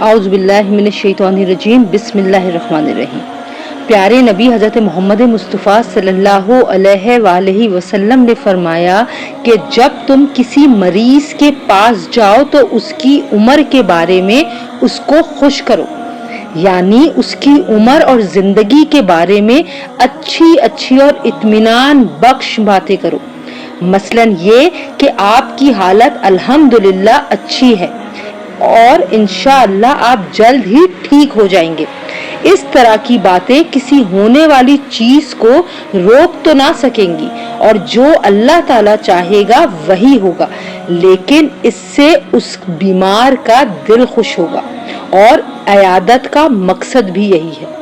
اعوذ باللہ من الشیطان الرجیم، بسم اللہ الرحمن الرحیم۔ پیارے نبی حضرت محمد مصطفیٰ صلی اللہ علیہ وآلہ وسلم نے فرمایا کہ جب تم کسی مریض کے پاس جاؤ تو اس کی عمر کے بارے میں اس کو خوش کرو، یعنی اس کی عمر اور زندگی کے بارے میں اچھی اور اطمینان بخش باتیں کرو، مثلاً یہ کہ آپ کی حالت الحمدللہ اچھی ہے اور انشاءاللہ آپ جلد ہی ٹھیک ہو جائیں گے۔ اس طرح کی باتیں کسی ہونے والی چیز کو روک تو نہ سکیں گی، اور جو اللہ تعالیٰ چاہے گا وہی ہوگا، لیکن اس سے اس بیمار کا دل خوش ہوگا، اور عیادت کا مقصد بھی یہی ہے۔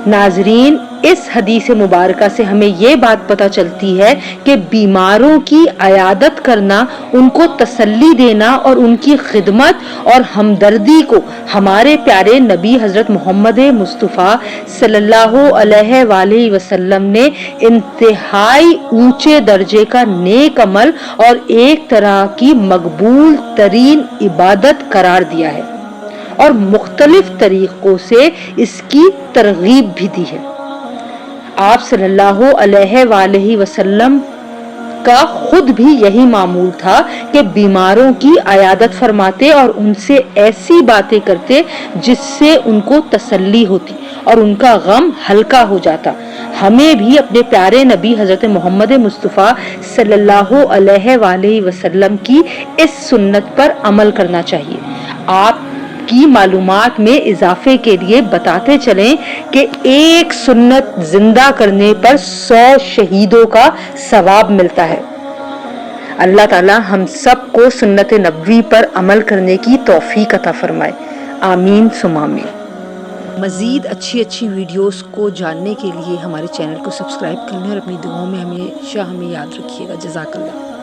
ناظرین، اس حدیث مبارکہ سے ہمیں یہ بات پتہ چلتی ہے کہ بیماروں کی عیادت کرنا، ان کو تسلی دینا اور ان کی خدمت اور ہمدردی کو ہمارے پیارے نبی حضرت محمد مصطفیٰ صلی اللہ علیہ وآلہ وسلم نے انتہائی اونچے درجے کا نیک عمل اور ایک طرح کی مقبول ترین عبادت قرار دیا ہے، اور مختلف طریقوں سے اس کی ترغیب بھی دی ہے۔ آپ صلی اللہ علیہ وآلہ وسلم کا خود بھی یہی معمول تھا کہ بیماروں کی عیادت فرماتے اور ان سے ایسی باتیں کرتے جس سے ان کو تسلی ہوتی اور ان کا غم ہلکا ہو جاتا۔ ہمیں بھی اپنے پیارے نبی حضرت محمد مصطفیٰ صلی اللہ علیہ وآلہ وسلم کی اس سنت پر عمل کرنا چاہیے۔ آپ کی معلومات میں اضافے کے لیے بتاتے چلیں کہ ایک سنت زندہ کرنے پر 100 شہیدوں کا ثواب ملتا ہے۔ اللہ تعالی ہم سب کو سنت نبوی پر عمل کرنے کی توفیق عطا فرمائے، آمین ثم آمین۔ مزید اچھی ویڈیوز کو جاننے کے لیے ہمارے چینل کو سبسکرائب کر لیں اور اپنی دعاؤں میں ہمیشہ ہمیں یاد رکھیے گا۔ جزاک اللہ۔